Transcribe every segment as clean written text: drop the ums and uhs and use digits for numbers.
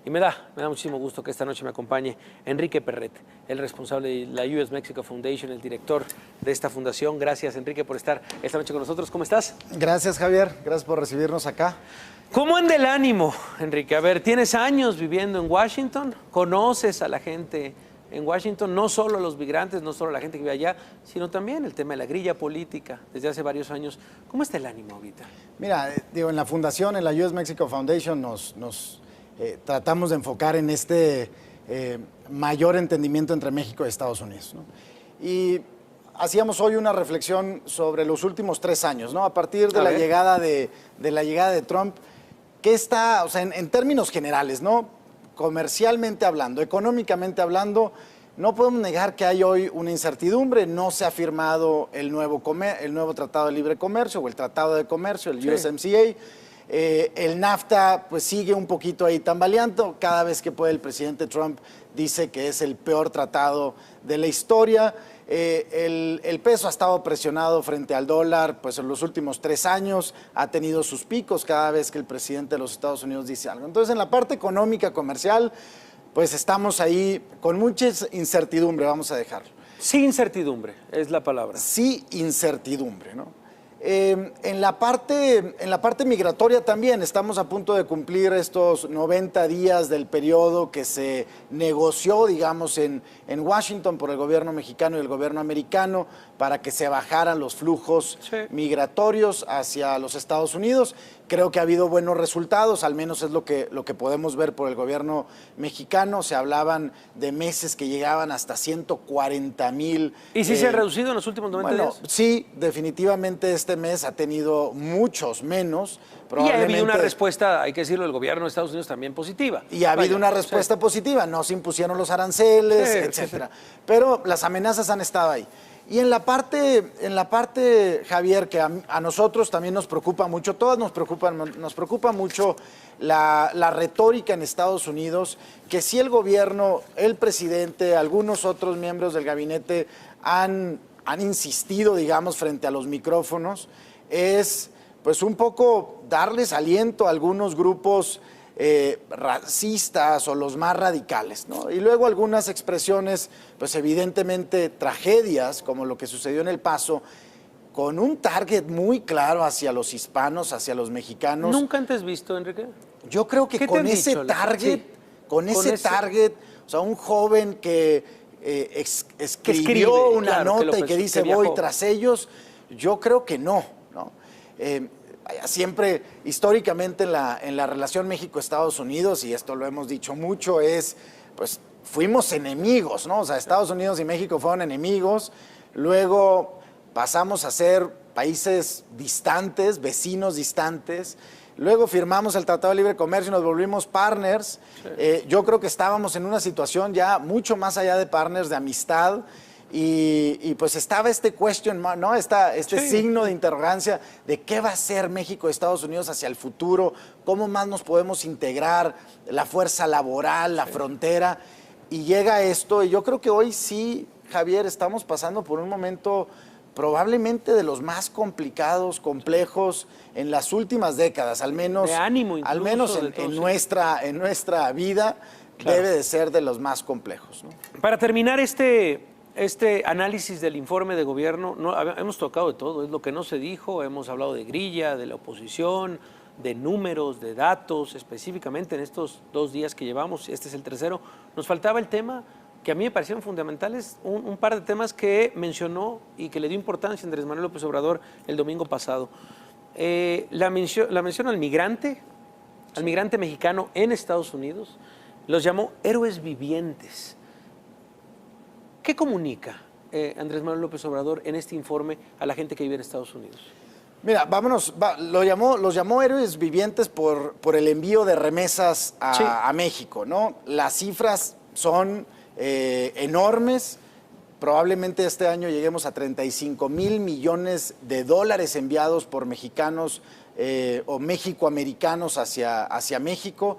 Y me da muchísimo gusto que esta noche me acompañe Enrique Perret, el responsable de la US Mexico Foundation, el director de esta fundación. Gracias, Enrique, por estar esta noche con nosotros. ¿Cómo estás? Gracias, Javier. Gracias por recibirnos acá. ¿Cómo anda el ánimo, Enrique? A ver, tienes años viviendo en Washington, conoces a la gente en Washington, no solo a los migrantes, no solo a la gente que vive allá, sino también el tema de la grilla política desde hace varios años. ¿Cómo está el ánimo ahorita? Mira, en la fundación, en la US Mexico Foundation, tratamos de enfocar en este mayor entendimiento entre México y Estados Unidos, ¿no? Y hacíamos hoy una reflexión sobre los últimos 3 años, ¿no? A partir de la llegada de Trump, ¿qué está, o sea, en términos generales, ¿no? Comercialmente hablando, económicamente hablando, no podemos negar que hay hoy una incertidumbre. No se ha firmado el nuevo Tratado de Libre Comercio o el Tratado de Comercio, el USMCA. El NAFTA pues sigue un poquito ahí tambaleando. Cada vez que puede el presidente Trump dice que es el peor tratado de la historia. El peso ha estado presionado frente al dólar pues en los últimos 3 años, ha tenido sus picos cada vez que el presidente de los Estados Unidos dice algo. Entonces, en la parte económica, comercial, pues estamos ahí con mucha incertidumbre, vamos a dejarlo. Sí, incertidumbre es la palabra. Sí, incertidumbre, ¿no? En la parte migratoria también estamos a punto de cumplir estos 90 días del periodo que se negoció, digamos, en Washington por el gobierno mexicano y el gobierno americano para que se bajaran los flujos migratorios hacia los Estados Unidos. Creo que ha habido buenos resultados, al menos es lo que podemos ver por el gobierno mexicano. Se hablaban de meses que llegaban hasta 140,000. ¿Y si se ha reducido en los últimos 90 días? Sí, definitivamente este mes ha tenido muchos menos. Y ha habido una respuesta, hay que decirlo, del gobierno de Estados Unidos también positiva. Y ha habido una respuesta positiva, no se impusieron los aranceles, etcétera. Pero las amenazas han estado ahí. Y en la parte, Javier, que a nosotros también nos preocupa mucho, todas nos preocupa mucho la retórica en Estados Unidos, que si el gobierno, el presidente, algunos otros miembros del gabinete han insistido, digamos, frente a los micrófonos, es pues un poco darles aliento a algunos grupos racistas o los más radicales, ¿no? Y luego algunas expresiones, pues evidentemente tragedias, como lo que sucedió en El Paso, con un target muy claro hacia los hispanos, hacia los mexicanos. ¿Nunca antes visto, Enrique? Yo creo que con ese target, o sea, un joven que escribió una nota y que dice voy tras ellos, yo creo que no. Siempre, históricamente, en la relación México-Estados Unidos, y esto lo hemos dicho mucho, pues fuimos enemigos, ¿no? O sea, Estados Unidos y México fueron enemigos, luego pasamos a ser países distantes, vecinos distantes, luego firmamos el Tratado de Libre Comercio y nos volvimos partners. Yo creo que estábamos en una situación ya mucho más allá de partners, de amistad. Y pues estaba este question mark, ¿no? Este signo de interrogancia de qué va a ser México y Estados Unidos hacia el futuro, cómo más nos podemos integrar, la fuerza laboral, la frontera. Y llega esto, y yo creo que hoy sí, Javier, estamos pasando por un momento probablemente de los más complicados, complejos en las últimas décadas, al menos, de ánimo incluso, al menos en nuestra vida, debe de ser de los más complejos, ¿no? Para terminar este análisis del informe de gobierno, hemos tocado de todo, es lo que no se dijo, hemos hablado de grilla, de la oposición, de números, de datos, específicamente en estos 2 días que llevamos, este es el tercero. Nos faltaba el tema que a mí me parecieron fundamentales, un par de temas que mencionó y que le dio importancia Andrés Manuel López Obrador el domingo pasado. La mención al migrante mexicano en Estados Unidos, los llamó héroes vivientes. ¿Qué comunica Andrés Manuel López Obrador en este informe a la gente que vive en Estados Unidos? Mira, los llamó héroes vivientes por el envío de remesas a México, ¿no? Las cifras son enormes. Probablemente este año lleguemos a 35,000 millones de dólares enviados por mexicanos o mexicoamericanos hacia México.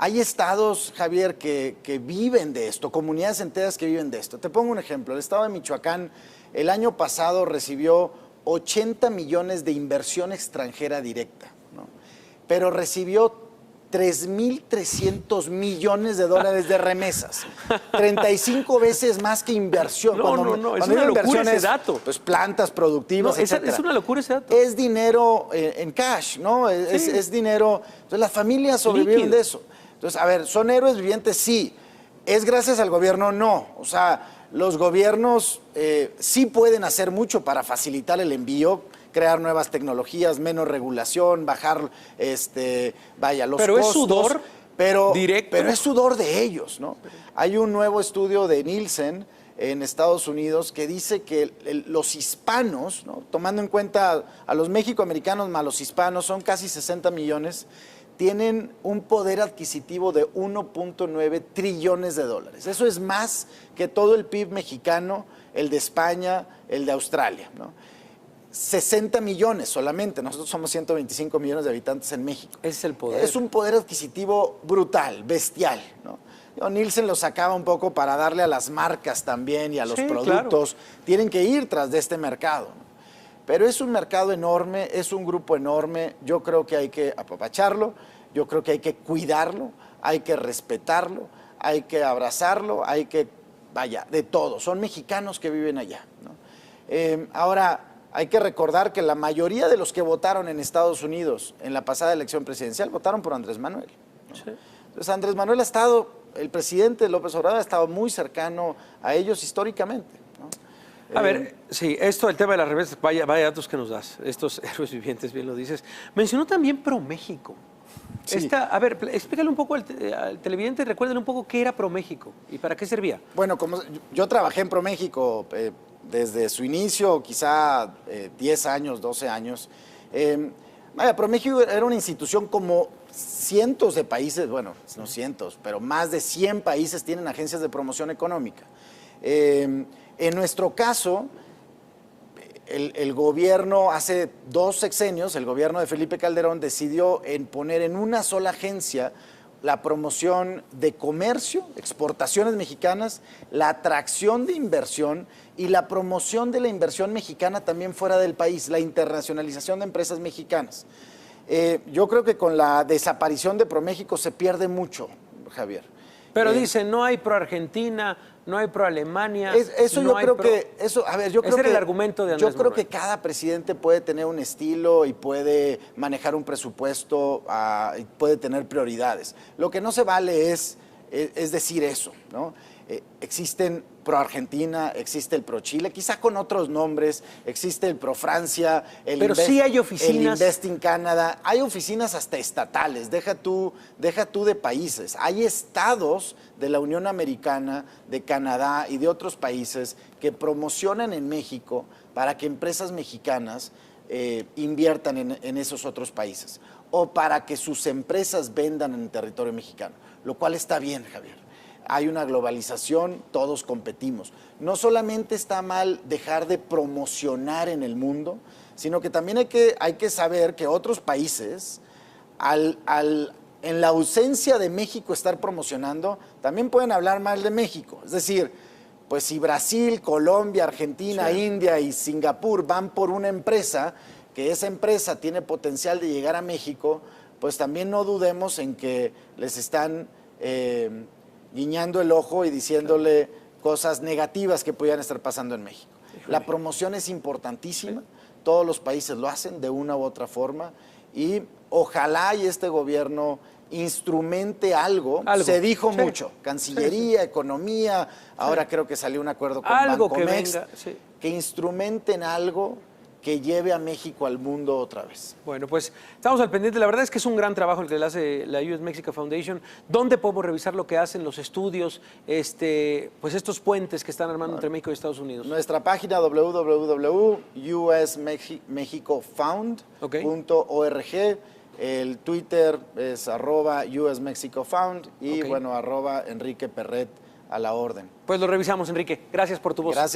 Hay estados, Javier, que viven de esto, comunidades enteras que viven de esto. Te pongo un ejemplo. El estado de Michoacán el año pasado recibió 80 millones de inversión extranjera directa, ¿no? Pero recibió 3.300 millones de dólares de remesas. 35 veces más que inversión. No, es una locura ese dato. Pues plantas productivas, etcétera. Es una locura ese dato. Es dinero en cash, ¿no? Es dinero. Entonces, las familias sobreviven de eso. Entonces, a ver, ¿son héroes vivientes? Sí. ¿Es gracias al gobierno? No. O sea, los gobiernos sí pueden hacer mucho para facilitar el envío, crear nuevas tecnologías, menos regulación, bajar los pero costos. Es sudor directo. Pero es sudor de ellos, ¿no? Hay un nuevo estudio de Nielsen en Estados Unidos que dice que los hispanos, ¿no? Tomando en cuenta a los mexicoamericanos más los hispanos, son casi 60 millones, tienen un poder adquisitivo de 1.9 trillones de dólares. Eso es más que todo el PIB mexicano, el de España, el de Australia, ¿no? 60 millones solamente, nosotros somos 125 millones de habitantes en México. Es el poder. Es un poder adquisitivo brutal, bestial, ¿no? Nielsen lo sacaba un poco para darle a las marcas también y a los productos. Claro. Tienen que ir tras de este mercado, ¿no? Pero es un mercado enorme, es un grupo enorme. Yo creo que hay que apapacharlo, yo creo que hay que cuidarlo, hay que respetarlo, hay que abrazarlo, hay que, de todo. Son mexicanos que viven allá, ¿no? Ahora, hay que recordar que la mayoría de los que votaron en Estados Unidos en la pasada elección presidencial votaron por Andrés Manuel, ¿no? Sí. Entonces, Andrés Manuel el presidente López Obrador ha estado muy cercano a ellos históricamente, ¿no? A ver, sí, el tema de las remesas, vaya datos que nos das, estos héroes vivientes, bien lo dices. Mencionó también ProMéxico. Sí. A ver, explícale un poco al televidente, recuérdale un poco qué era ProMéxico y para qué servía. Bueno, como yo trabajé en ProMéxico desde su inicio, quizá 10 años, 12 años. ProMéxico era una institución como cientos de países, bueno, no cientos, pero más de 100 países tienen agencias de promoción económica. En nuestro caso, el gobierno, hace 2 sexenios, el gobierno de Felipe Calderón decidió poner en una sola agencia la promoción de comercio, exportaciones mexicanas, la atracción de inversión y la promoción de la inversión mexicana también fuera del país, la internacionalización de empresas mexicanas. Yo creo que con la desaparición de ProMéxico se pierde mucho, Javier. Pero dicen, no hay pro-Argentina, no hay pro-Alemania. Eso no yo creo que, ese era el argumento de Andrés Manuel. Yo creo que cada presidente puede tener un estilo y puede manejar un presupuesto y puede tener prioridades. Lo que no se vale es decir eso, ¿no? Existen pro-Argentina, existe el pro-Chile, quizá con otros nombres, existe el pro-Francia, sí hay oficinas. El Invest in Canada, hay oficinas hasta estatales, deja tú de países. Hay estados de la Unión Americana, de Canadá y de otros países que promocionan en México para que empresas mexicanas inviertan en esos otros países o para que sus empresas vendan en el territorio mexicano, lo cual está bien, Javier. Hay una globalización, todos competimos. No solamente está mal dejar de promocionar en el mundo, sino que también hay que saber que otros países, en la ausencia de México estar promocionando, también pueden hablar mal de México. Es decir, pues si Brasil, Colombia, Argentina, India y Singapur van por una empresa, que esa empresa tiene potencial de llegar a México, pues también no dudemos en que les están guiñando el ojo y diciéndole cosas negativas que pudieran estar pasando en México. La promoción es importantísima, todos los países lo hacen de una u otra forma y ojalá y este gobierno instrumente algo. Se dijo mucho, Cancillería, Economía, ahora creo que salió un acuerdo con Bancomex, que instrumenten algo que lleve a México al mundo otra vez. Bueno, pues estamos al pendiente. La verdad es que es un gran trabajo el que le hace la US Mexico Foundation. ¿Dónde podemos revisar lo que hacen, los estudios, pues estos puentes que están armando entre México y Estados Unidos? Nuestra página www.usmexicofound.org. El Twitter es @USMexicoFound y @Enrique Perret a la orden. Pues lo revisamos, Enrique. Gracias por tu voz. Gracias.